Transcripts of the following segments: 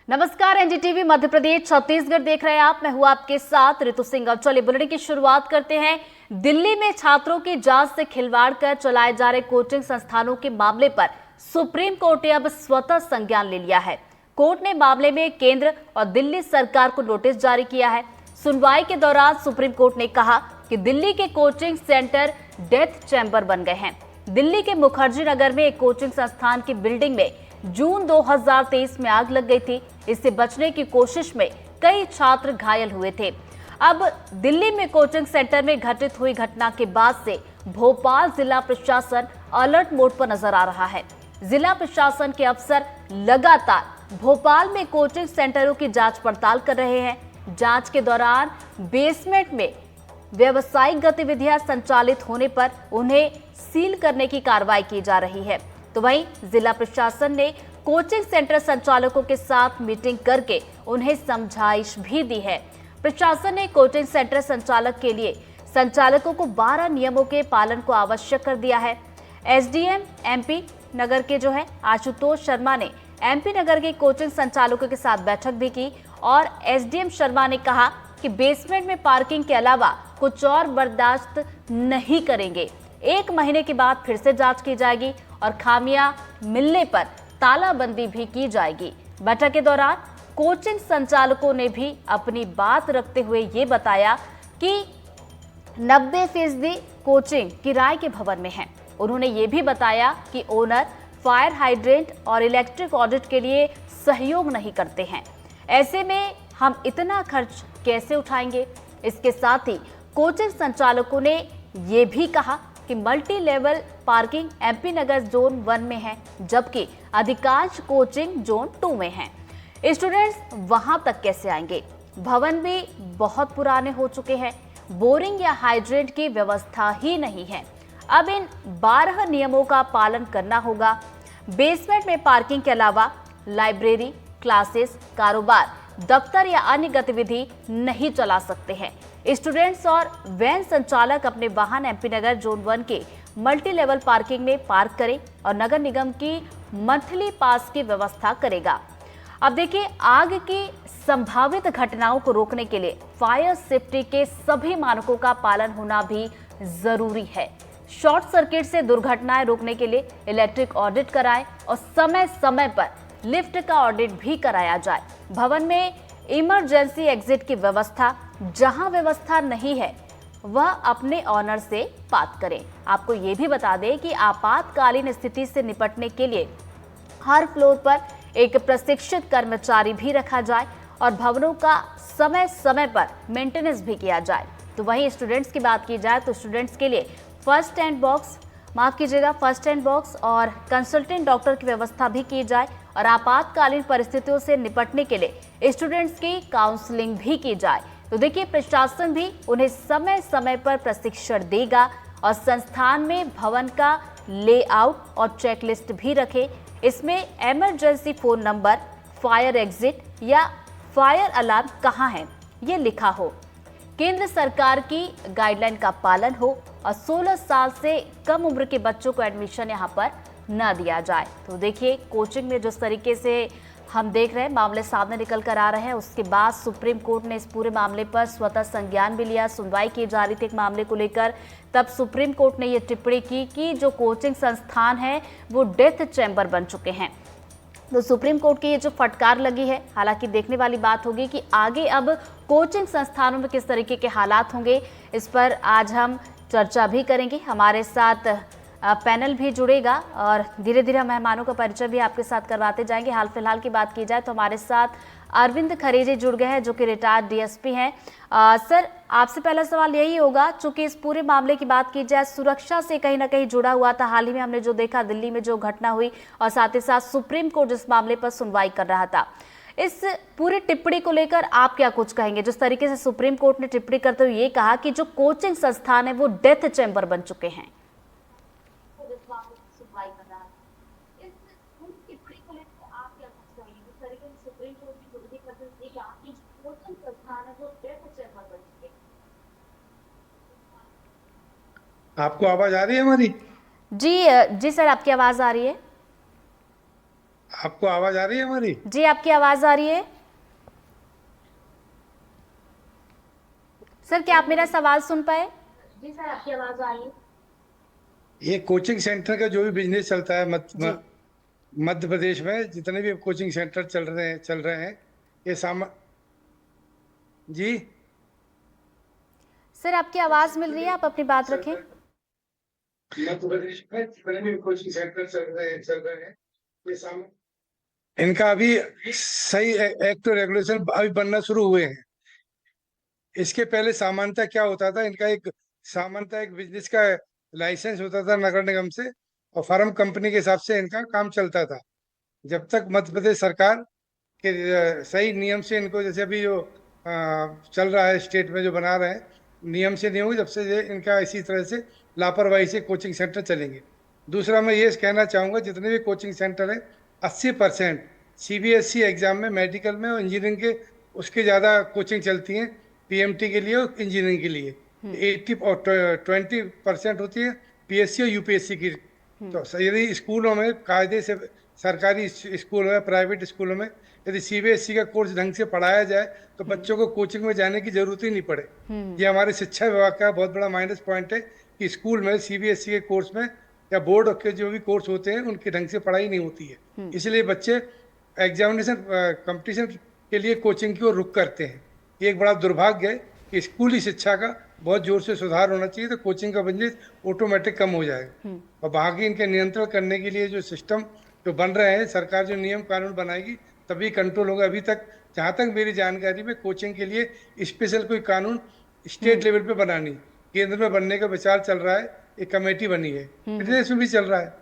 नमस्कार, एनडीटीवी मध्य प्रदेश छत्तीसगढ़ देख रहे हैं आप। मैं हूं आपके साथ ऋतु सिंह। अब चलिए बुलेटिन की शुरुआत करते हैं। दिल्ली में छात्रों की जांच से खिलवाड़ कर चलाए जा रहे कोचिंग संस्थानों के मामले पर सुप्रीम कोर्ट ने अब स्वतः संज्ञान ले लिया है। कोर्ट ने मामले में केंद्र और दिल्ली सरकार को नोटिस जारी किया है। सुनवाई के दौरान सुप्रीम कोर्ट ने कहा कि दिल्ली के कोचिंग सेंटर डेथ चैम्बर बन गए हैं। दिल्ली के मुखर्जी नगर में एक कोचिंग संस्थान की बिल्डिंग में जून 2023 में आग लग गई थी। इससे बचने की कोशिश में कई छात्र घायल हुए थे। अब दिल्ली में कोचिंग सेंटर में घटित हुई घटना के बाद से भोपाल जिला प्रशासन अलर्ट मोड पर नजर आ रहा है। जिला प्रशासन के अफसर लगातार भोपाल में कोचिंग सेंटरों की जांच पड़ताल कर रहे हैं। जांच के दौरान बेसमेंट में व्यावसायिक गतिविधियां संचालित होने पर उन्हें सील करने की कार्रवाई की जा रही है। तो वहीं जिला प्रशासन ने कोचिंग सेंटर संचालकों के साथ मीटिंग करके उन्हें समझाइश भी दी है। प्रशासन ने कोचिंग सेंटर संचालक के लिए संचालकों को 12 नियमों के पालन को आवश्यक कर दिया है। एसडीएम एमपी नगर के जो है आशुतोष शर्मा ने एमपी नगर के कोचिंग संचालकों के साथ बैठक भी की और एसडीएम शर्मा ने कहा कि बेसमेंट में पार्किंग के अलावा कुछ और बर्दाश्त नहीं करेंगे। 1 महीने के बाद फिर से जांच की जाएगी और खामियां मिलने पर तालाबंदी भी की जाएगी। बैठक के दौरान कोचिंग संचालकों ने भी अपनी बात रखते हुए ये बताया कि 90% कोचिंग किराए के भवन में है। उन्होंने ये भी बताया कि ओनर फायर हाइड्रेंट और इलेक्ट्रिक ऑडिट के लिए सहयोग नहीं करते हैं। ऐसे में हम इतना खर्च कैसे उठाएंगे। इसके साथ ही कोचिंग संचालकों ने ये भी कहा कि मल्टी लेवल पार्किंग एमपी नगर जोन 1 में है, जबकि अधिकांश कोचिंग जोन 2 में हैं। स्टूडेंट्स वहां तक कैसे आएंगे। भवन भी बहुत पुराने हो चुके हैं। बोरिंग या हाइड्रेंट की व्यवस्था ही नहीं है। अब इन 12 नियमों का पालन करना होगा। बेसमेंट में पार्किंग के अलावा लाइब्रेरी, क्लासेस, कारोबार, दफ्तर या अन्य गतिविधि नहीं चला सकते हैं। स्टूडेंट्स और वैन संचालक अपने वाहन एमपी नगर जोन 1 के मल्टी लेवल पार्किंग में पार्क करें और नगर निगम की मंथली पास की व्यवस्था करेगा। अब देखिए, आग की संभावित घटनाओं को रोकने के लिए फायर सेफ्टी के सभी मानकों का पालन होना भी जरूरी है। शॉर्ट सर्किट से दुर्घटनाएं रोकने के लिए इलेक्ट्रिक ऑडिट कराएं और समय समय पर लिफ्ट का ऑडिट भी कराया जाए। भवन में इमरजेंसी एग्जिट की व्यवस्था, जहां व्यवस्था नहीं है वह अपने ऑनर से बात करें। आपको ये भी बता दें कि आपातकालीन स्थिति से निपटने के लिए हर फ्लोर पर एक प्रशिक्षित कर्मचारी भी रखा जाए और भवनों का समय समय पर मेंटेनेंस भी किया जाए। तो वहीं स्टूडेंट्स की बात की जाए तो स्टूडेंट्स के लिए फर्स्ट एड बॉक्स और कंसल्टेंट डॉक्टर की व्यवस्था भी की जाए और आपातकालीन परिस्थितियों से निपटने के लिए स्टूडेंट्स की काउंसलिंग भी की जाए। तो देखिए, प्रशासन भी उन्हें समय समय पर प्रशिक्षण देगा और संस्थान में भवन का लेआउट और चेकलिस्ट भी रखे। इसमें emergency phone number, fire exit या फायर अलार्म कहाँ है ये लिखा हो, केंद्र सरकार की गाइडलाइन का पालन हो और 16 साल से कम उम्र के बच्चों को एडमिशन यहाँ पर न दिया जाए। तो देखिए, कोचिंग में जिस तरीके से हम देख रहे हैं मामले सामने निकल कर आ रहे हैं, उसके बाद सुप्रीम कोर्ट ने इस पूरे मामले पर स्वतः संज्ञान भी लिया। सुनवाई की जा रही थी एक मामले को लेकर, तब सुप्रीम कोर्ट ने ये टिप्पणी की कि जो कोचिंग संस्थान है वो डेथ चैम्बर बन चुके हैं। तो सुप्रीम कोर्ट की ये जो फटकार लगी है, हालांकि देखने वाली बात होगी कि आगे अब कोचिंग संस्थानों में किस तरीके के हालात होंगे। इस पर आज हम चर्चा भी करेंगे। हमारे साथ पैनल भी जुड़ेगा और धीरे धीरे हम मेहमानों का परिचय भी आपके साथ करवाते जाएंगे। हाल फिलहाल की बात की जाए तो हमारे साथ अरविंद खरेजी जुड़ गए हैं, जो कि रिटायर्ड डीएसपी हैं। सर, आपसे पहला सवाल यही होगा, चूंकि इस पूरे मामले की बात की जाए सुरक्षा से कहीं ना कहीं जुड़ा हुआ था। हाल ही में हमने जो देखा दिल्ली में जो घटना हुई और साथ ही साथ सुप्रीम कोर्ट जिस मामले पर सुनवाई कर रहा था, इस पूरी टिप्पणी को लेकर आप क्या कुछ कहेंगे। जिस तरीके से सुप्रीम कोर्ट ने टिप्पणी करते हुए ये कहा कि जो कोचिंग संस्थान है वो डेथ चैम्बर बन चुके हैं। आपको आवाज आ रही है हमारी? जी जी सर, आपकी आवाज आ रही है। आपको आवाज आ रही है हमारी? जी, आपकी आवाज आ रही है। सर, क्या आप मेरा सवाल सुन पाए? जी सर, आपकी आवाज आ रही है। ये कोचिंग सेंटर का जो भी बिजनेस चलता है जी मध्य प्रदेश में जितने भी कोचिंग सेंटर चल रहे हैं ये सामा जी। सर, आपकी आवाज मिल रही है, आप अपनी बात रखें। मध्य प्रदेश में जितने भी कोचिंग सेंटर चल रहे हैं ये सामा इनका अभी सही एक्ट और रेगुलेशन अभी बनना शुरू हुए हैं। इसके पहले सामान्यतः क्या होता था, इनका एक सामान्यतः एक बिजनेस का लाइसेंस होता था नगर निगम से, और फार्म कंपनी के हिसाब से इनका काम चलता था। जब तक मध्य प्रदेश सरकार के सही नियम से इनको, जैसे अभी जो चल रहा है स्टेट में जो बना रहे हैं, नियम से नहीं होगी जब से ये इनका इसी तरह से लापरवाही से कोचिंग सेंटर चलेंगे। दूसरा मैं ये कहना चाहूँगा, जितने भी कोचिंग सेंटर है 80% सीबीएसई एग्जाम में, मेडिकल में और इंजीनियरिंग के उसके ज़्यादा कोचिंग चलती हैं, पीएमटी के लिए और इंजीनियरिंग के लिए। 80 और 20% होती है पीएससी और यूपीएससी की। तो यदि स्कूलों में कायदे से, सरकारी स्कूलों में, प्राइवेट स्कूलों में यदि सीबीएसई का कोर्स ढंग से पढ़ाया जाए तो बच्चों को कोचिंग में जाने की जरूरत ही नहीं पड़े। ये हमारे शिक्षा विभाग का बहुत बड़ा माइनस पॉइंट है कि स्कूल में सीबीएसई के कोर्स में या बोर्ड के जो भी कोर्स होते हैं उनके ढंग से पढ़ाई नहीं होती है। इसलिए बच्चे एग्जामिनेशन कंपटीशन के लिए कोचिंग की ओर रुख करते हैं। ये एक बड़ा दुर्भाग्य है कि स्कूली शिक्षा का बहुत जोर से सुधार होना चाहिए, तो कोचिंग का बिजनेस ऑटोमेटिक कम हो जाएगा। और बाकी इनके नियंत्रण करने के लिए जो सिस्टम जो बन रहे हैं, सरकार जो नियम कानून बनाएगी तभी कंट्रोल होगा। अभी तक जहाँ तक मेरी जानकारी में कोचिंग के लिए स्पेशल कोई कानून स्टेट लेवल पे बनानी, केंद्र में बनने का विचार चल रहा है, एक कमेटी बनी है, प्रदेश में भी चल रहा है।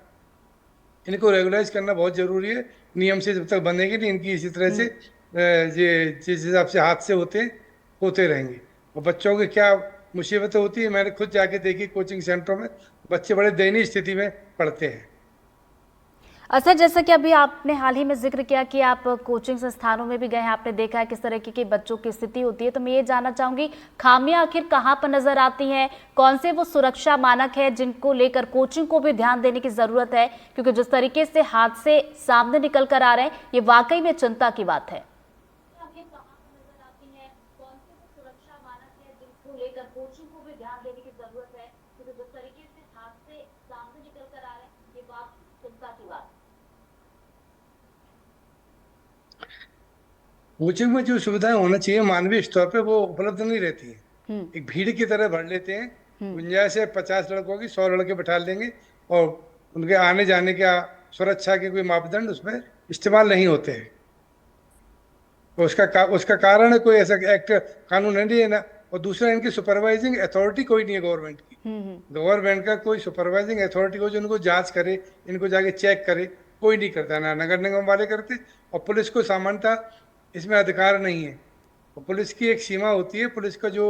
इनको रेगुलाइज करना बहुत जरूरी है। नियम से जब तक बनेगी नहीं, इनकी इसी तरह से ये जिस हिसाब से हादसे होते रहेंगे। और बच्चों की क्या मुसीबतें होती है, मैंने खुद जाके देखी कोचिंग सेंटरों में, बच्चे बड़े दयनीय स्थिति में पढ़ते हैं। अच्छा, जैसा कि अभी आपने हाल ही में जिक्र किया कि आप कोचिंग संस्थानों में भी गए हैं, आपने देखा है किस तरह की बच्चों की स्थिति होती है, तो मैं ये जानना चाहूंगी खामियां आखिर कहाँ पर नजर आती हैं, कौन से वो सुरक्षा मानक है जिनको लेकर कोचिंग को भी ध्यान देने की जरूरत है, क्योंकि जिस तरीके से हादसे सामने निकल कर आ रहे हैं ये वाकई में चिंता की बात है। कोचिंग को भी ध्यान देने की जरूरत है, क्योंकि जिस तरीके से हादसे सामने निकल कर आ रहे हैं ये बात चिंता की बात। कोचिंग में जो सुविधाएं होना चाहिए मानवीय स्तर पे वो उपलब्ध नहीं रहती है। एक भीड़ की तरह भर लेते हैं, गुंजाइश है 50 लड़कों की, 100 लड़के बैठा लेंगे और उनके आने जाने का सुरक्षा के कोई मापदंड उसमें इस्तेमाल नहीं होते हैं। तो उसका कारण है कोई ऐसा एक्ट कानून नहीं है ना। और दूसरा, इनकी सुपरवाइजिंग अथॉरिटी कोई नहीं है गवर्नमेंट की। गवर्नमेंट का कोई सुपरवाइजिंग अथॉरिटी हो जो इनको जांच करे, इनको जाके चेक करे, कोई नहीं करता। ना नगर निगम वाले करते, और पुलिस को सामान्यतः इसमें अधिकार नहीं है। और पुलिस की एक सीमा होती है, पुलिस का जो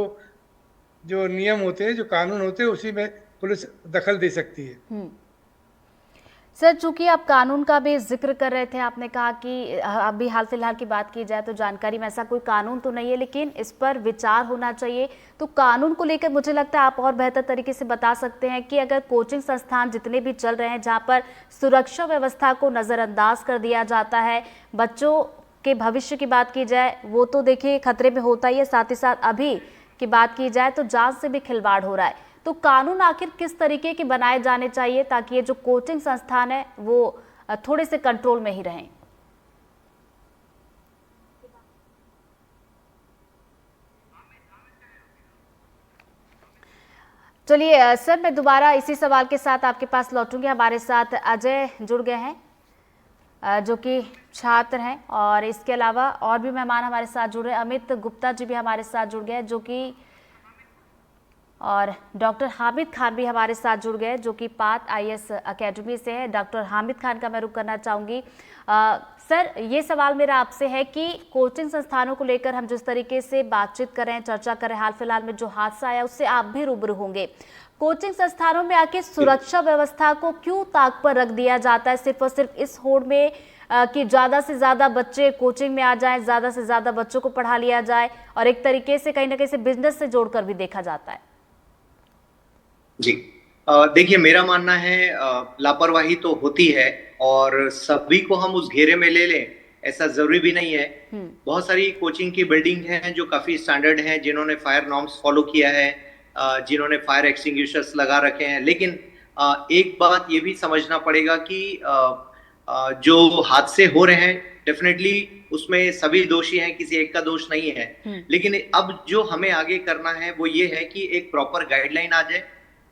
जो नियम होते हैं, जो कानून होते हैं, उसी में पुलिस दखल दे सकती है। सर, चूंकि आप कानून का भी जिक्र कर रहे थे, आपने कहा कि अभी हाल फिलहाल की बात की जाए तो जानकारी में ऐसा कोई कानून तो नहीं है, लेकिन इस पर विचार होना चाहिए। तो कानून को लेकर मुझे लगता है आप और बेहतर तरीके से बता सकते हैं कि अगर कोचिंग संस्थान जितने भी चल रहे हैं जहां पर सुरक्षा व्यवस्था को नज़रअंदाज कर दिया जाता है, बच्चों के भविष्य की बात की जाए वो तो देखिए खतरे में होता ही है, साथ ही साथ अभी की बात की जाए तो जान से भी खिलवाड़ हो रहा है। तो कानून आखिर किस तरीके के बनाए जाने चाहिए ताकि ये जो कोचिंग संस्थान है वो थोड़े से कंट्रोल में ही रहें? चलिए सर, मैं दोबारा इसी सवाल के साथ आपके पास लौटूंगी। हमारे साथ अजय जुड़ गए हैं जो कि छात्र हैं, और इसके अलावा और भी मेहमान हमारे साथ जुड़ रहे हैं। अमित गुप्ता जी भी हमारे साथ जुड़ गए जो कि, और डॉक्टर हामिद खान भी हमारे साथ जुड़ गए जो कि पात आईएएस एकेडमी से है। डॉक्टर हामिद खान का मैं रुख करना चाहूँगी। सर, ये सवाल मेरा आपसे है कि कोचिंग संस्थानों को लेकर हम जिस तरीके से बातचीत कर रहे हैं, चर्चा कर रहे हैं, हाल फिलहाल में जो हादसा आया उससे आप भी रूबरू होंगे। कोचिंग संस्थानों में आके सुरक्षा व्यवस्था को क्यों ताक पर रख दिया जाता है, सिर्फ और सिर्फ इस होड़ में कि ज़्यादा से ज़्यादा बच्चे कोचिंग में आ जाएं, ज़्यादा से ज़्यादा बच्चों को पढ़ा लिया जाए, और एक तरीके से कहीं ना कहीं से बिजनेस से जोड़कर भी देखा जाता है? जी, देखिए, मेरा मानना है लापरवाही तो होती है, और सभी को हम उस घेरे में ले लें ऐसा जरूरी भी नहीं है। बहुत सारी कोचिंग की बिल्डिंग हैं जो काफी स्टैंडर्ड हैं, जिन्होंने फायर नॉर्म्स फॉलो किया है, जिन्होंने फायर एक्सटिंग्विशर्स लगा रखे हैं। लेकिन एक बात ये भी समझना पड़ेगा कि जो हादसे हो रहे हैं डेफिनेटली उसमें सभी दोषी हैं, किसी एक का दोष नहीं है। लेकिन अब जो हमें आगे करना है वो ये है कि एक प्रॉपर गाइडलाइन आ जाए।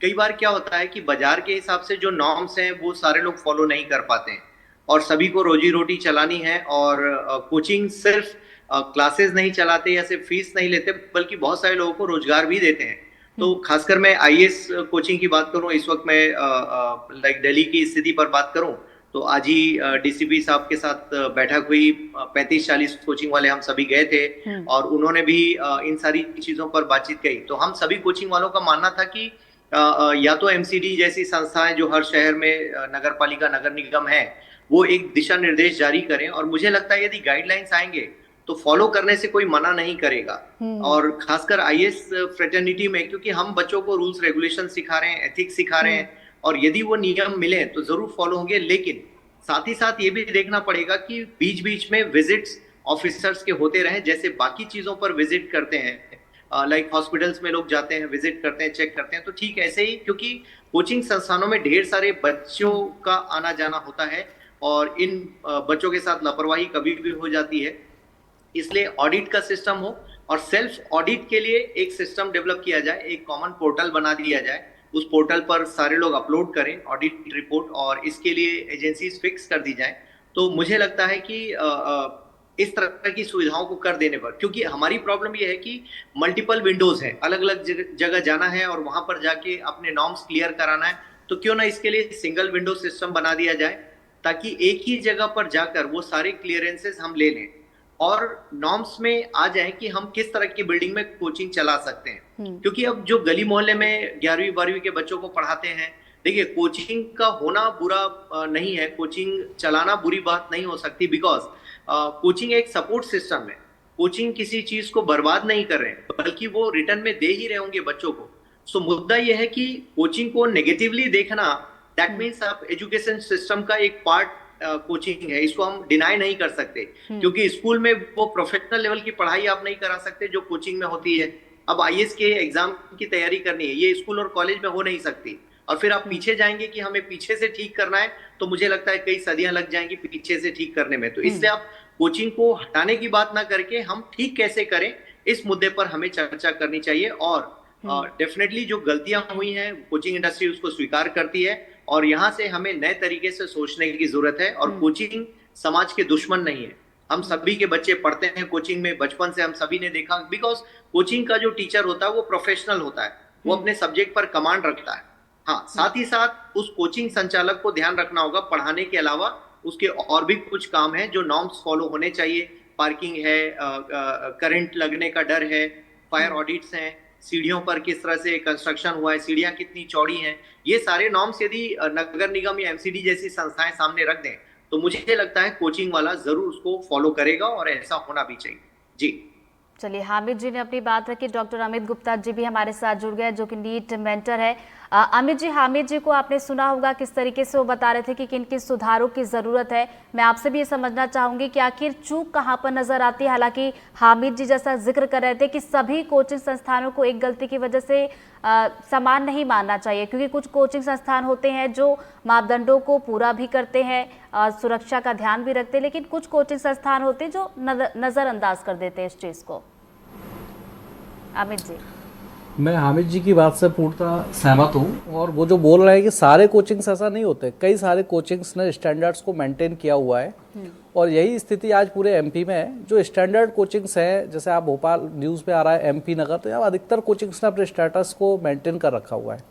कई बार क्या होता है कि बाजार के हिसाब से जो नॉर्म्स हैं वो सारे लोग फॉलो नहीं कर पाते हैं, और सभी को रोजी रोटी चलानी है, और कोचिंग सिर्फ क्लासेस नहीं चलाते या सिर्फ फीस नहीं लेते, बल्कि बहुत सारे लोगों को रोजगार भी देते हैं। तो खासकर मैं आईएएस कोचिंग की बात करूं, इस वक्त मैं लाइक दिल्ली की स्थिति पर बात करूं तो आज ही डीसीपी साहब के साथ बैठक हुई, 35-40 कोचिंग वाले हम सभी गए थे, और उन्होंने भी इन सारी चीजों पर बातचीत की। तो हम सभी कोचिंग वालों का मानना था कि या तो एमसीडी जैसी संस्थाएं जो हर शहर में नगर पालिका नगर निगम है वो एक दिशा निर्देश जारी करें, और मुझे लगता है यदि गाइडलाइंस आएंगे तो फॉलो करने से कोई मना नहीं करेगा। और खासकर आईएएस फ्रेटर्निटी में, क्योंकि हम बच्चों को रूल्स रेगुलेशन सिखा रहे हैं, एथिक्स सिखा रहे हैं, और यदि वो नियम मिले तो जरूर फॉलो होंगे। लेकिन साथ ही साथ ये भी देखना पड़ेगा कि बीच बीच में विजिट्स ऑफिसर्स के होते रहे, जैसे बाकी चीजों पर विजिट करते हैं, लाइक हॉस्पिटल्स में लोग जाते हैं, विजिट करते हैं, चेक करते हैं, तो ठीक ऐसे ही, क्योंकि कोचिंग संस्थानों में ढेर सारे बच्चों का आना जाना होता है और इन बच्चों के साथ लापरवाही कभी भी हो जाती है। इसलिए ऑडिट का सिस्टम हो, और सेल्फ ऑडिट के लिए एक सिस्टम डेवलप किया जाए, एक कॉमन पोर्टल बना दिया जाए, उस पोर्टल पर सारे लोग अपलोड करें ऑडिट रिपोर्ट, और इसके लिए एजेंसीज फिक्स कर दी जाए। तो मुझे लगता है कि इस तरह की सुविधाओं को कर देने पर, क्योंकि हमारी प्रॉब्लम ये है कि मल्टीपल विंडोज हैं, अलग अलग जगह जाना है और वहां पर जाके अपने नॉर्म्स क्लियर कराना है, तो क्यों ना इसके लिए सिंगल विंडो सिस्टम बना दिया जाए, ताकि एक ही जगह पर जाकर वो सारे क्लियरेंसेस हम ले लें और नॉर्म्स में आ जाए कि हम किस तरह की बिल्डिंग में कोचिंग चला सकते हैं। क्योंकि अब जो गली मोहल्ले में 11वीं 12वीं के बच्चों को पढ़ाते हैं, देखिए कोचिंग का होना बुरा नहीं है, कोचिंग चलाना बुरी बात नहीं हो सकती, बिकॉज कोचिंग एक सपोर्ट सिस्टम है। कोचिंग किसी चीज को बर्बाद नहीं कर रहे हैं, बल्कि वो रिटर्न में दे ही रहे होंगे बच्चों को। सो मुद्दा यह है कि कोचिंग को नेगेटिवली देखना, दैट मीन्स आप एजुकेशन सिस्टम का एक पार्ट कोचिंग है, इसको हम डिनाई नहीं कर सकते, क्योंकि स्कूल में वो प्रोफेशनल लेवल की पढ़ाई आप नहीं करा सकते जो कोचिंग में होती है। अब आईएएस के एग्जाम की तैयारी करनी है, ये स्कूल और कॉलेज में हो नहीं सकती, और फिर आप पीछे जाएंगे कि हमें पीछे से ठीक करना है, तो मुझे लगता है कई सदियां लग जाएंगी पीछे से ठीक करने में। तो इससे आप कोचिंग को हटाने की बात ना करके हम ठीक कैसे करें, इस मुद्दे पर हमें चर्चा करनी चाहिए। और डेफिनेटली जो गलतियां हुई हैं कोचिंग इंडस्ट्री उसको स्वीकार करती है, और यहाँ से हमें नए तरीके से सोचने की जरूरत है। और कोचिंग समाज के दुश्मन नहीं है, हम सभी के बच्चे पढ़ते हैं कोचिंग में, बचपन से हम सभी ने देखा, बिकॉज कोचिंग का जो टीचर होता है वो प्रोफेशनल होता है, वो अपने सब्जेक्ट पर कमांड रखता है। हाँ, साथ ही साथ उस कोचिंग संचालक को ध्यान रखना होगा, पढ़ाने के अलावा उसके और भी कुछ काम है जो नॉर्म्स फॉलो होने चाहिए। पार्किंग है, करंट लगने का डर है, फायर ऑडिट्स हैं, सीढ़ियों पर किस तरह से कंस्ट्रक्शन हुआ है, सीढ़ियां कितनी चौड़ी हैं, ये सारे नॉर्म्स यदि नगर निगम या एमसीडी जैसी संस्थाएं सामने रख दें तो मुझे लगता है कोचिंग वाला जरूर उसको फॉलो करेगा, और ऐसा होना भी चाहिए। जी चलिए, हामिद जी ने अपनी बात रखी। डॉक्टर अमित गुप्ता जी भी हमारे साथ जुड़ गए, जो कि नीट मेंटर है। अमित जी, हामिद जी को आपने सुना होगा किस तरीके से वो बता रहे थे कि किन किन सुधारों की ज़रूरत है। मैं आपसे भी ये समझना चाहूँगी कि आखिर चूक कहाँ पर नज़र आती है। हालांकि हामिद जी जैसा जिक्र कर रहे थे कि सभी कोचिंग संस्थानों को एक गलती की वजह से समान नहीं मानना चाहिए, क्योंकि कुछ कोचिंग संस्थान होते हैं जो मापदंडों को पूरा भी करते हैं, सुरक्षा का ध्यान भी रखते हैं, लेकिन कुछ कोचिंग संस्थान होते हैं जो नज़रअंदाज कर देते हैं इस चीज़ को। अमित जी, मैं हामिद जी की बात से पूर्णतः सहमत हूँ, और वो जो बोल रहे हैं कि सारे कोचिंग्स ऐसा नहीं होते, कई सारे कोचिंग्स ने स्टैंडर्ड्स को मेंटेन किया हुआ है, और यही स्थिति आज पूरे एमपी में है। जो स्टैंडर्ड कोचिंग्स हैं, जैसे आप भोपाल न्यूज़ पे आ रहा है एमपी नगर, तो यहाँ अधिकतर कोचिंग्स ने अपने स्टेटस को मेंटेन कर रखा हुआ है।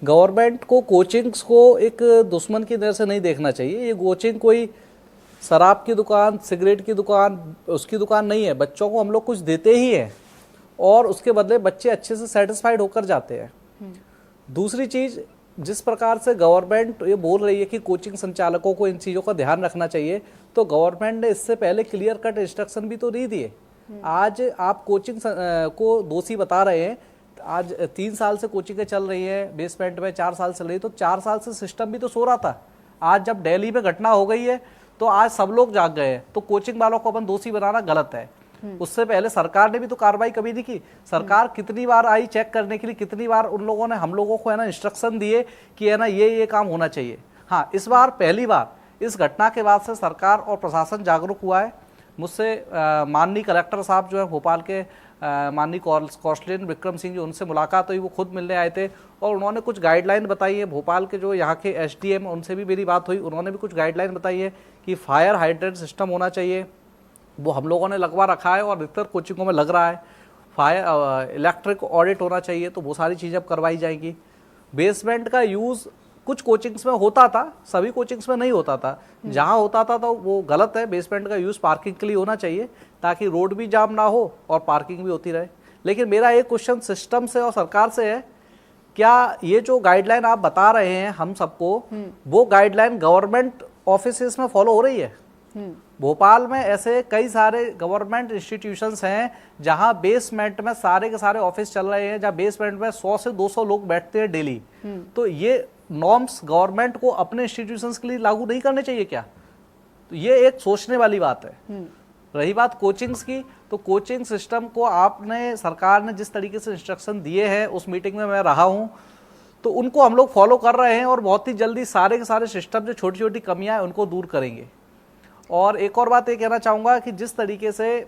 गवर्नमेंट को कोचिंग्स को एक दुश्मन की नज़र से नहीं देखना चाहिए। ये कोचिंग कोई शराब की दुकान, सिगरेट की दुकान, उसकी दुकान नहीं है। बच्चों को हम लोग कुछ देते ही हैं, और उसके बदले बच्चे अच्छे से सेटिस्फाइड होकर जाते हैं। दूसरी चीज़, जिस प्रकार से गवर्नमेंट ये बोल रही है कि कोचिंग संचालकों को इन चीज़ों का ध्यान रखना चाहिए, तो गवर्नमेंट ने इससे पहले क्लियर कट इंस्ट्रक्शन भी तो नहीं दिए। आज आप कोचिंग को दोषी बता रहे हैं। आज 3 साल से कोचिंगें चल रही हैं बेसमेंट में, 4 साल चल रही है, तो 4 साल से सिस्टम भी तो सो रहा था। आज जब दिल्ली में घटना हो गई है तो आज सब लोग जाग गए हैं, तो कोचिंग वालों को अपन दोषी बनाना गलत है। उससे पहले सरकार ने भी तो कार्रवाई कभी नहीं की। सरकार कितनी बार आई चेक करने के लिए, कितनी बार उन लोगों ने हम लोगों को है ना इंस्ट्रक्शन दिए कि है ना ये काम होना चाहिए। हाँ, इस बार पहली बार इस घटना के बाद से सरकार और प्रशासन जागरूक हुआ है। मुझसे माननीय कलेक्टर साहब जो है भोपाल के माननीय कौशलेंद्र विक्रम सिंह जी, उनसे मुलाकात हुई, वो खुद मिलने आए थे और उन्होंने कुछ गाइडलाइन बताई है। भोपाल के जो यहाँ के एसडीएम, उनसे भी मेरी बात हुई, उन्होंने भी कुछ गाइडलाइन बताई है कि फायर हाइड्रेंट सिस्टम होना चाहिए, वो हम लोगों ने लगवा रखा है और अधिकतर कोचिंगों में लग रहा है। फायर इलेक्ट्रिक ऑडिट होना चाहिए, तो वो सारी चीज़ें अब करवाई जाएंगी। बेसमेंट का यूज़ कुछ कोचिंग्स में होता था, सभी कोचिंग्स में नहीं होता था। जहाँ होता था तो वो गलत है। बेसमेंट का यूज़ पार्किंग के लिए होना चाहिए ताकि रोड भी जाम ना हो और पार्किंग भी होती रहे। लेकिन मेरा एक क्वेश्चन सिस्टम से और सरकार से है, क्या ये जो गाइडलाइन आप बता रहे हैं हम सबको, वो गाइडलाइन गवर्नमेंट ऑफिसेस में फॉलो हो रही है? भोपाल में ऐसे कई सारे गवर्नमेंट इंस्टीट्यूशंस हैं जहां बेसमेंट में सारे के सारे ऑफिस चल रहे हैं, जहां बेसमेंट में 100 से 200 लोग बैठते हैं डेली। तो ये नॉर्म्स गवर्नमेंट को अपने इंस्टीट्यूशंस के लिए लागू नहीं करने चाहिए क्या? तो ये एक सोचने वाली बात है। रही बात कोचिंग्स की, तो कोचिंग सिस्टम को आपने, सरकार ने जिस तरीके से इंस्ट्रक्शन दिए हैं, उस मीटिंग में मैं रहा हूं, तो उनको हम लोग फॉलो कर रहे हैं और बहुत ही जल्दी सारे के सारे सिस्टम जो छोटी छोटी कमियां हैं उनको दूर करेंगे। और एक और बात ये कहना चाहूँगा कि जिस तरीके से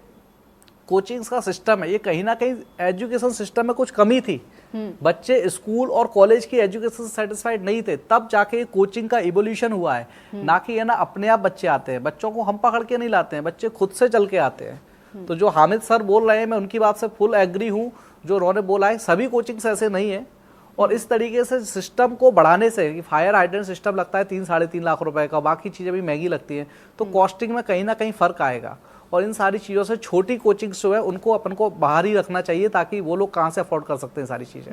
कोचिंग्स का सिस्टम है, ये कहीं ना कहीं एजुकेशन सिस्टम में कुछ कमी थी। बच्चे स्कूल और कॉलेज की एजुकेशन से सेटिस्फाइड नहीं थे, तब जाके कोचिंग का इवोल्यूशन हुआ है। ना कि ये ना अपने आप बच्चे आते हैं, बच्चों को हम पकड़ के नहीं लाते हैं, बच्चे खुद से चल के आते हैं। तो जो हामिद सर बोल रहे हैं, मैं उनकी बात से फुल एग्री हूँ। जो उन्होंने बोला है, सभी कोचिंग्स ऐसे नहीं है। और इस तरीके से सिस्टम को बढ़ाने से, कि फायर हाइड्रेंट सिस्टम लगता है 3-3.5 लाख रुपए का, बाकी चीज़ें भी महंगी लगती हैं, तो कॉस्टिंग में कहीं ना कहीं फ़र्क आएगा। और इन सारी चीज़ों से छोटी कोचिंग्स जो है उनको अपन को बाहर ही रखना चाहिए, ताकि वो लोग कहाँ से अफोर्ड कर सकते हैं सारी चीज़ें।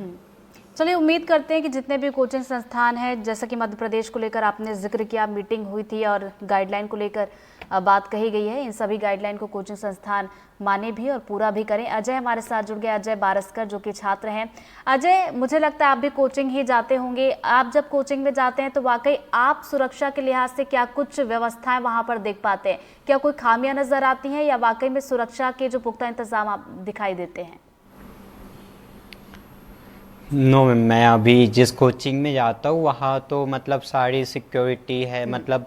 चलिए, उम्मीद करते हैं कि जितने भी कोचिंग संस्थान हैं, जैसा कि मध्य प्रदेश को लेकर आपने जिक्र किया, मीटिंग हुई थी और गाइडलाइन को लेकर बात कही गई है, इन सभी गाइडलाइन को कोचिंग संस्थान माने भी और पूरा भी करें। अजय हमारे साथ जुड़ गए, अजय बारस्कर, जो कि छात्र हैं। अजय, मुझे लगता है आप भी कोचिंग ही जाते होंगे। आप जब कोचिंग में जाते हैं तो वाकई आप सुरक्षा के लिहाज से क्या कुछ व्यवस्थाएं वहां पर देख पाते हैं? क्या कोई खामियां नजर आती हैं या वाकई में सुरक्षा के जो पुख्ता इंतजाम आप दिखाई देते हैं? नो मैम, मैं अभी जिस कोचिंग में जाता हूँ वहाँ तो मतलब सारी सिक्योरिटी है, मतलब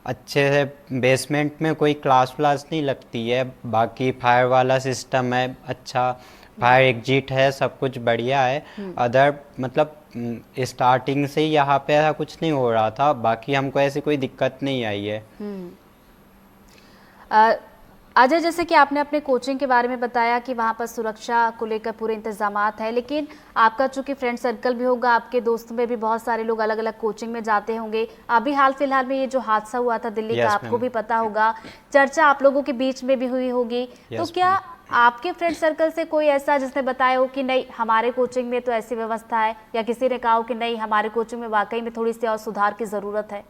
अच्छे से बेसमेंट में कोई क्लास व्लास नहीं लगती है। बाकी फायर वाला सिस्टम है, अच्छा फायर एग्जिट है, सब कुछ बढ़िया है। अदर मतलब स्टार्टिंग से ही यहाँ पे ऐसा कुछ नहीं हो रहा था, बाकी हमको ऐसी कोई दिक्कत नहीं आई है। अजय, जैसे कि आपने अपने कोचिंग के बारे में बताया कि वहाँ पर सुरक्षा को लेकर पूरे इंतजामात हैं, लेकिन आपका चूंकि फ्रेंड सर्कल भी होगा, आपके दोस्तों में भी बहुत सारे लोग अलग अलग कोचिंग में जाते होंगे। अभी हाल फिलहाल में ये जो हादसा हुआ था दिल्ली का, आपको भी पता होगा, चर्चा आप लोगों के बीच में भी हुई होगी। तो क्या आपके फ्रेंड सर्कल से कोई ऐसा जिसने बताया हो कि नहीं हमारे कोचिंग में तो ऐसी व्यवस्था है, या किसी ने कहा हो कि नहीं हमारे कोचिंग में वाकई में थोड़ी सी और सुधार की ज़रूरत है?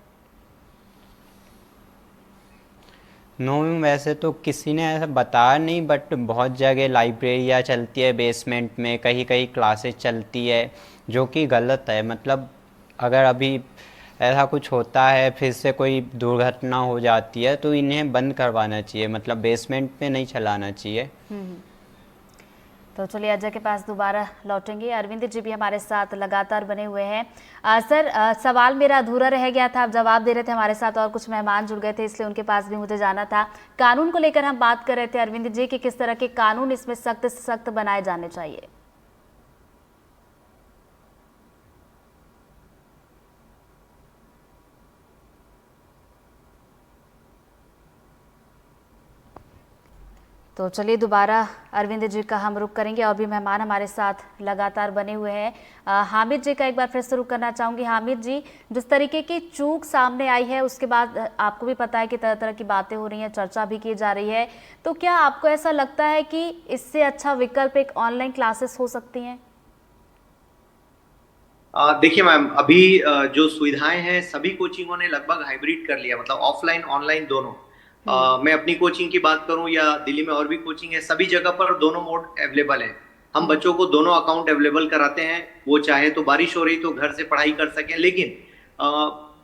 नो वैसे तो किसी ने ऐसा बताया नहीं, बट बहुत जगह लाइब्रेरियाँ चलती है बेसमेंट में, कहीं कहीं क्लासेस चलती है, जो कि गलत है। मतलब अगर अभी ऐसा कुछ होता है, फिर से कोई दुर्घटना हो जाती है, तो इन्हें बंद करवाना चाहिए, मतलब बेसमेंट में नहीं चलाना चाहिए। तो चलिए अजय के पास दोबारा लौटेंगे। अरविंद जी भी हमारे साथ लगातार बने हुए हैं। सर, सवाल मेरा अधूरा रह गया था, आप जवाब दे रहे थे, हमारे साथ और कुछ मेहमान जुड़ गए थे, इसलिए उनके पास भी मुझे जाना था। कानून को लेकर हम बात कर रहे थे अरविंद जी कि किस तरह के कानून इसमें सख्त से सख्त बनाए जाने चाहिए। तो चलिए दोबारा अरविंद जी का हम रुख करेंगे और भी मेहमान हमारे साथ लगातार बने हुए हैं। हामिद जी का एक बार फिर से रुख करना चाहूँगी। हामिद जी, जिस तरीके की चूक सामने आई है उसके बाद आपको भी पता है कि तरह तरह की बातें हो रही हैं, चर्चा भी की जा रही है, तो क्या आपको ऐसा लगता है कि इससे अच्छा विकल्प एक ऑनलाइन क्लासेस हो सकती हैं? देखिए मैम, अभी जो सुविधाएं हैं सभी कोचिंगों ने लगभग हाइब्रिड कर लिया, मतलब ऑफलाइन ऑनलाइन दोनों। मैं अपनी कोचिंग की बात करूं या दिल्ली में और भी कोचिंग है, सभी जगह पर दोनों मोड अवेलेबल है। हम बच्चों को दोनों अकाउंट अवेलेबल कराते हैं, वो चाहे तो बारिश हो रही तो घर से पढ़ाई कर सकें, लेकिन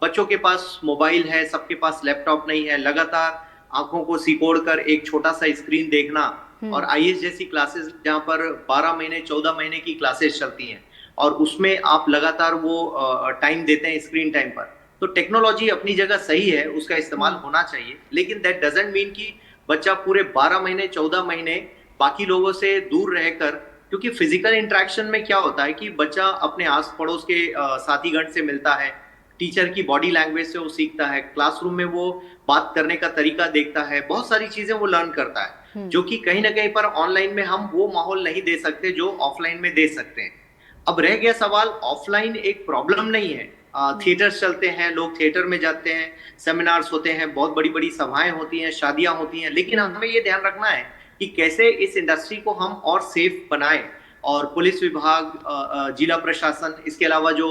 बच्चों के पास मोबाइल है, सबके पास लैपटॉप नहीं है, लगातार आंखों को सिकोड़ कर एक छोटा सा स्क्रीन देखना, और आईएएस जैसी क्लासेस जहां पर 12 महीने 14 महीने की क्लासेस चलती हैं और उसमें आप लगातार वो टाइम देते हैं स्क्रीन टाइम पर, तो टेक्नोलॉजी अपनी जगह सही है, उसका इस्तेमाल होना चाहिए, लेकिन दैट डजंट मीन कि बच्चा पूरे 12 महीने 14 महीने बाकी लोगों से दूर रहकर, क्योंकि फिजिकल इंटरेक्शन में क्या होता है कि बच्चा अपने आस पड़ोस के साथीगण से मिलता है, टीचर की बॉडी लैंग्वेज से वो सीखता है, क्लासरूम में वो बात करने का तरीका देखता है, बहुत सारी चीजें वो लर्न करता है, जो कि कहीं ना कहीं पर ऑनलाइन में हम वो माहौल नहीं दे सकते जो ऑफलाइन में दे सकते हैं। अब रह गया सवाल, ऑफलाइन एक प्रॉब्लम नहीं है, थिएटर्स चलते हैं, लोग थिएटर में जाते हैं, सेमिनार्स होते हैं, बहुत बड़ी बड़ी सभाएं होती हैं, शादियां होती हैं, लेकिन हमें ये ध्यान रखना है कि कैसे इस इंडस्ट्री को हम और सेफ बनाएं, और पुलिस विभाग, जिला प्रशासन, इसके अलावा जो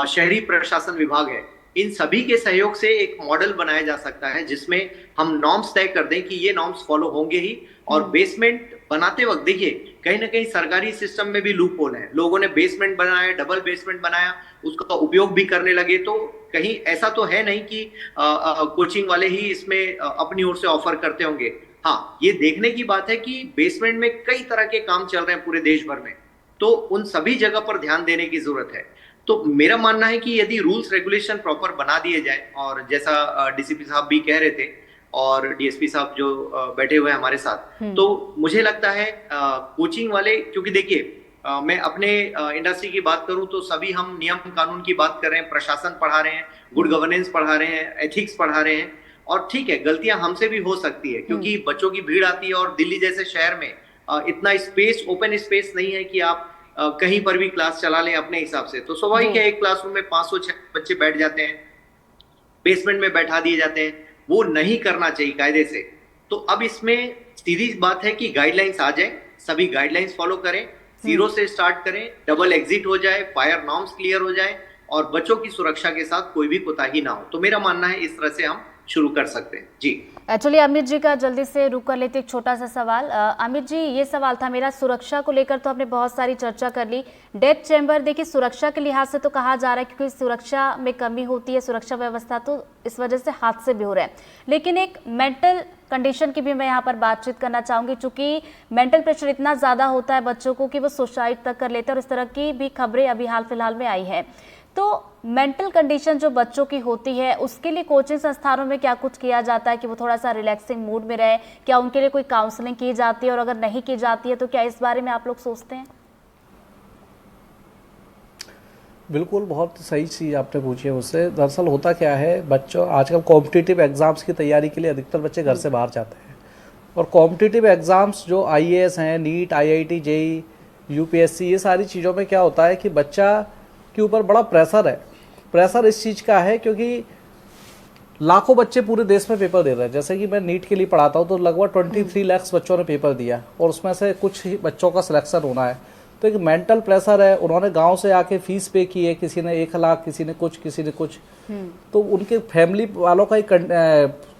शहरी प्रशासन विभाग है, इन सभी के सहयोग से एक मॉडल बनाया जा सकता है जिसमें हम नॉर्म्स तय कर दें कि ये नॉर्म्स फॉलो होंगे ही। और बेसमेंट बनाते वक्त देखिए कहीं ना कहीं सरकारी सिस्टम में भी लूप होल है, लोगों ने बेसमेंट बनाया, डबल बेसमेंट बनाया, उसका उपयोग भी करने लगे, तो कहीं ऐसा तो है नहीं कि कोचिंग वाले ही इसमें अपनी ओर से ऑफर करते होंगे। हाँ, ये देखने की बात है कि बेसमेंट में कई तरह के काम चल रहे हैं पूरे देश भर में, तो उन सभी जगह पर ध्यान देने की जरूरत है। तो मेरा मानना है कि यदि रूल्स रेगुलेशन प्रॉपर बना दिए जाए, और जैसा डीसीपी साहब भी कह रहे थे और डीएसपी साहब जो बैठे हुए हैं हमारे साथ, तो मुझे लगता है कोचिंग वाले, क्योंकि देखिए मैं अपने इंडस्ट्री की बात करूं तो सभी हम नियम कानून की बात कर रहे हैं, प्रशासन पढ़ा रहे हैं, गुड गवर्नेंस पढ़ा रहे हैं, एथिक्स पढ़ा रहे हैं, और ठीक है गलतियां हमसे भी हो सकती है क्योंकि बच्चों की भीड़ आती है, और दिल्ली जैसे शहर में इतना स्पेस, ओपन स्पेस नहीं है कि आप कहीं पर भी क्लास चला लें अपने हिसाब से, तो स्वाभाविक है एक क्लासरूम में 500-600 बच्चे बैठ जाते हैं, बेसमेंट में बैठा दिए जाते हैं, वो नहीं करना चाहिए कायदे से। तो अब इसमें सीधी बात है कि गाइडलाइंस आ जाए, सभी गाइडलाइंस फॉलो करें, जीरो से स्टार्ट करें, डबल एग्जिट हो जाए, फायर नॉर्म्स क्लियर हो जाए, और बच्चों की सुरक्षा के साथ कोई भी कोताही ना हो। तो मेरा मानना है इस तरह से हम शुरू कर सकते हैं। जी एक्चुअली अमित जी का जल्दी से रुक कर लेते एक छोटा सा सवाल। अमित जी, ये सवाल था मेरा, सुरक्षा को लेकर तो हमने बहुत सारी चर्चा कर ली। डेथ चैम्बर देखिए सुरक्षा के लिहाज से तो कहा जा रहा है क्योंकि सुरक्षा में कमी होती है, सुरक्षा व्यवस्था, तो इस वजह से हादसे भी हो रहे हैं, लेकिन एक मेंटल कंडीशन की भी मैं यहाँ पर बातचीत करना चाहूंगी, चूंकि मेंटल प्रेशर इतना ज़्यादा होता है बच्चों को कि वो सुसाइड तक कर लेते हैं, और इस तरह की भी खबरें अभी हाल फिलहाल में आई है। तो मेंटल कंडीशन जो बच्चों की होती है उसके लिए कोचिंग संस्थानों में क्या कुछ किया जाता है कि वो थोड़ा सा रिलैक्सिंग मूड में रहे? क्या उनके लिए कोई काउंसलिंग की जाती है, और अगर नहीं की जाती है तो क्या इस बारे में आप लोग सोचते हैं? बिल्कुल, बहुत सही चीज़ आपने पूछी है मुझसे। दरअसल होता क्या है, बच्चों आजकल कॉम्पिटिटिव एग्ज़ाम्स की तैयारी के लिए अधिकतर बच्चे घर से बाहर जाते हैं, और कॉम्पिटिटिव एग्ज़ाम्स जो आईएएस हैं, नीट, आईआईटी, जेई, यूपीएससी, ये सारी चीज़ों में क्या होता है कि बच्चा के ऊपर बड़ा प्रेशर है। प्रेशर इस चीज़ का है क्योंकि लाखों बच्चे पूरे देश में पेपर दे रहे हैं। जैसे कि मैं नीट के लिए पढ़ाता हूँ तो लगभग 23 लाख बच्चों ने पेपर दिया, और उसमें से कुछ ही बच्चों का सिलेक्शन होना है। तो एक मेंटल प्रेशर है, उन्होंने गांव से आके फीस पे की है, किसी ने 1 लाख, किसी ने कुछ, तो उनके फैमिली वालों का एक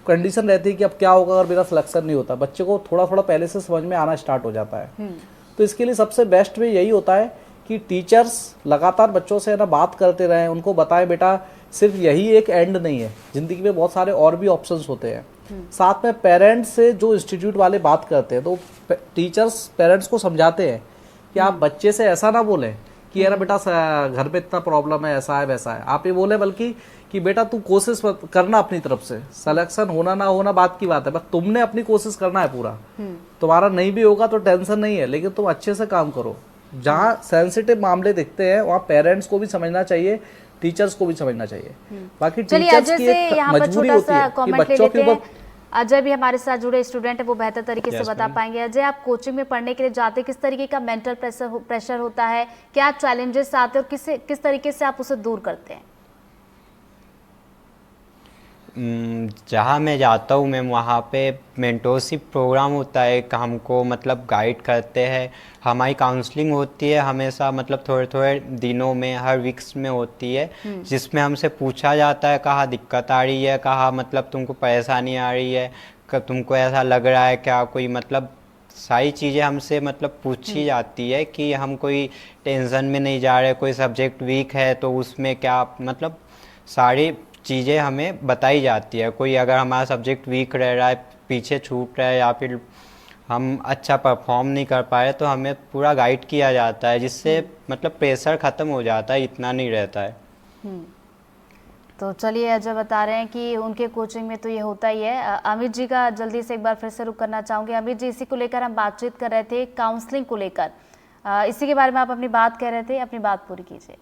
कंडीशन रहती है कि अब क्या होगा अगर मेरा सिलेक्शन नहीं होता। बच्चे को थोड़ा थोड़ा पहले से समझ में आना स्टार्ट हो जाता है। तो इसके लिए सबसे बेस्ट वे यही होता है कि टीचर्स लगातार बच्चों से ना बात करते रहें, उनको बताएं बेटा सिर्फ यही एक एंड नहीं है, ज़िंदगी में बहुत सारे और भी ऑप्शंस होते हैं। साथ में पेरेंट्स से जो इंस्टीट्यूट वाले बात करते हैं, तो टीचर्स पेरेंट्स को समझाते हैं कि आप बच्चे से ऐसा ना बोलें कि यार बेटा घर पे इतना प्रॉब्लम है, ऐसा है वैसा है। आप ये बोले बल्कि कि बेटा तू कोशिश करना अपनी तरफ से, सिलेक्शन होना ना होना बात की बात है, बस तुमने अपनी कोशिश करना है पूरा। तुम्हारा नहीं भी होगा तो टेंशन नहीं है, लेकिन तुम अच्छे से काम करो। जहाँ सेंसिटिव मामले दिखते हैं वहाँ पेरेंट्स को भी समझना चाहिए, टीचर्स को भी समझना चाहिए। बाकी टीचर्स की एक मजबूरी होती है कि बच्चों के ऊपर। अजय भी हमारे साथ जुड़े स्टूडेंट है, वो बेहतर तरीके से बता पाएंगे। अजय, आप कोचिंग में पढ़ने के लिए जाते, किस तरीके का मेंटल प्रेशर होता है, क्या चैलेंजेस आते हैं और किस तरीके से आप उसे दूर करते हैं? जहाँ मैं जाता हूँ मैम, वहाँ पे मेंटोरशिप प्रोग्राम होता है, हमको मतलब गाइड करते हैं, हमारी काउंसलिंग होती है हमेशा, मतलब थोड़े थोड़े दिनों में, हर वीक्स में होती है, जिसमें हमसे पूछा जाता है कहाँ दिक्कत आ रही है, कहाँ मतलब तुमको परेशानी आ रही है, तुमको ऐसा लग रहा है क्या, कोई मतलब सारी चीज़ें हमसे मतलब पूछी जाती है कि हम कोई टेंशन में नहीं जा रहे, कोई सब्जेक्ट वीक है तो उसमें क्या मतलब सारी चीज़ें हमें बताई जाती है। कोई अगर हमारा सब्जेक्ट वीक रह रहा है, पीछे छूट रहा है या फिर हम अच्छा परफॉर्म नहीं कर पाए तो हमें पूरा गाइड किया जाता है, जिससे मतलब प्रेशर ख़त्म हो जाता है, इतना नहीं रहता है। तो चलिए, अजय बता रहे हैं कि उनके कोचिंग में तो ये होता ही है। अमित जी का जल्दी से एक बार फिर से रुक करना चाहूँगी। अमित जी, इसी को लेकर हम बातचीत कर रहे थे, काउंसलिंग को लेकर। इसी के बारे में आप अपनी बात कह रहे थे, अपनी बात पूरी कीजिए।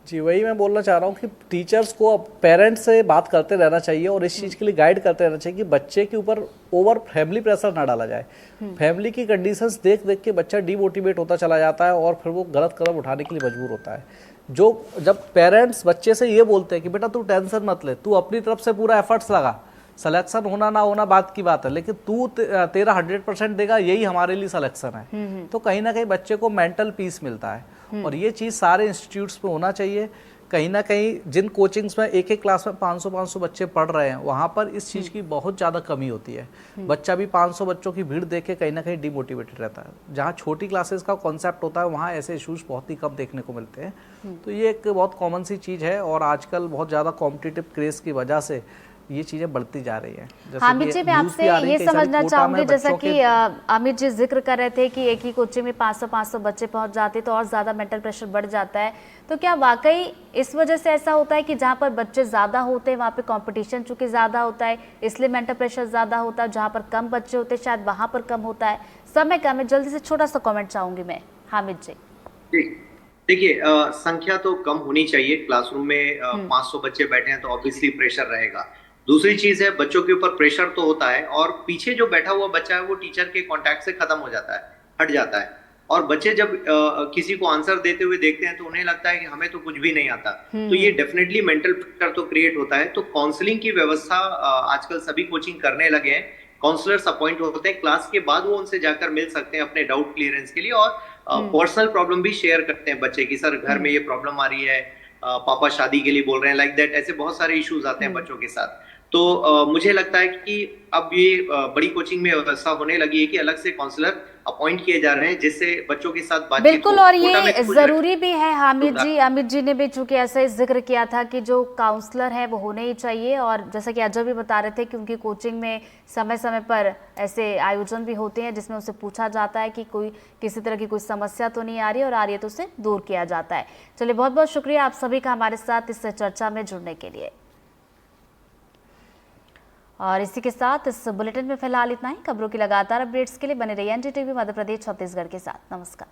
जी, वही मैं बोलना चाह रहा हूँ कि टीचर्स को पेरेंट्स से बात करते रहना चाहिए और इस चीज़ के लिए गाइड करते रहना चाहिए कि बच्चे के ऊपर ओवर फैमिली प्रेशर ना डाला जाए। फैमिली की कंडीशंस देख देख के बच्चा डीमोटिवेट होता चला जाता है और फिर वो गलत कदम उठाने के लिए मजबूर होता है। जब पेरेंट्स बच्चे से ये बोलते हैं कि बेटा तू टेंशन मत ले, तू अपनी तरफ से पूरा एफर्ट्स लगा, सिलेक्शन होना ना होना बात की बात है, लेकिन तू तेरा 100% देगा, यही हमारे लिए सिलेक्शन है, तो कहीं ना कहीं बच्चे को मेंटल पीस मिलता है। और ये चीज़ सारे इंस्टीट्यूट्स में होना चाहिए। कहीं ना कहीं जिन कोचिंग्स में एक एक क्लास में 500-500 बच्चे पढ़ रहे हैं, वहाँ पर इस चीज़ की बहुत ज़्यादा कमी होती है। बच्चा भी 500 बच्चों की भीड़ देख के कहीं ना कहीं डिमोटिवेटेड रहता है। जहाँ छोटी क्लासेस का कॉन्सेप्ट होता है वहाँ ऐसे इश्यूज बहुत ही कम देखने को मिलते हैं। तो ये एक बहुत कॉमन सी चीज़ है और आजकल बहुत ज़्यादा कॉम्पिटिटिव क्रेज की वजह से ये चीज़ें बढ़ती जा रही है। अमित जी, मैं आपसे ये समझना चाहूंगी, जैसा कि अमित जी जिक्र कर रहे थे कि एक ही कोचिंग में 500-500 बच्चे पहुंच जाते तो और ज़्यादा मेंटल प्रेशर बढ़ जाता है, तो क्या वाकई इस वजह से ऐसा होता है कि जहां पर बच्चे ज़्यादा होते हैं वहां पे कंपटीशन चूंकि ज़्यादा होता है इसलिए मेंटल प्रेशर ज़्यादा होता है, जहाँ पर कम बच्चे होते हैं शायद वहाँ पर कम होता है? समय कम है, जल्दी से छोटा सा कॉमेंट चाहूंगी मैं। हामिद जी। देखिए, संख्या तो कम होनी चाहिए। क्लासरूम में 500 बच्चे बैठे हैं तो ऑब्वियसली प्रेशर रहेगा। दूसरी चीज है, बच्चों के ऊपर प्रेशर तो होता है और पीछे जो बैठा हुआ बच्चा है वो टीचर के कांटेक्ट से खत्म हो जाता है, हट जाता है। और बच्चे जब किसी को आंसर देते हुए देखते हैं तो उन्हें लगता है कि हमें तो कुछ भी नहीं आता, तो ये डेफिनेटली मेंटल प्रेशर तो क्रिएट होता है। तो काउंसलिंग की व्यवस्था आजकल सभी कोचिंग करने लगे हैं। काउंसलर्स अपॉइंट होते हैं, क्लास के बाद वो उनसे जाकर मिल सकते हैं अपने डाउट क्लियरेंस के लिए और पर्सनल प्रॉब्लम भी शेयर करते हैं बच्चे की, सर घर में ये प्रॉब्लम आ रही है, पापा शादी के लिए बोल रहे हैं, लाइक दैट। ऐसे बहुत सारे इश्यूज आते हैं बच्चों के साथ। तो मुझे लगता है कि अब ये बड़ी कोचिंग में व्यवस्था होने लगी है कि अलग से काउंसलर अपॉइंट किए जा रहे हैं जिससे बच्चों के साथ बातचीत बिल्कुल, और ये जरूरी भी है। हामिद जी, अमित जी ने भी चूंकि ऐसा ही जिक्र किया था कि जो काउंसलर है वो होने ही चाहिए, और जैसा कि अजय भी बता रहे थे कि उनकी कोचिंग में समय समय पर ऐसे आयोजन भी होते हैं जिसमें उसे पूछा जाता है कि कोई किसी तरह की कोई समस्या तो नहीं आ रही, और आ रही है तो उसे दूर किया जाता है। चलिए, बहुत बहुत शुक्रिया आप सभी का हमारे साथ इस चर्चा में जुड़ने के लिए। और इसी के साथ इस बुलेटिन में फिलहाल इतना ही। खबरों की लगातार अपडेट्स के लिए बने रहिए एनडीटीवी मध्य प्रदेश छत्तीसगढ़ के साथ। नमस्कार।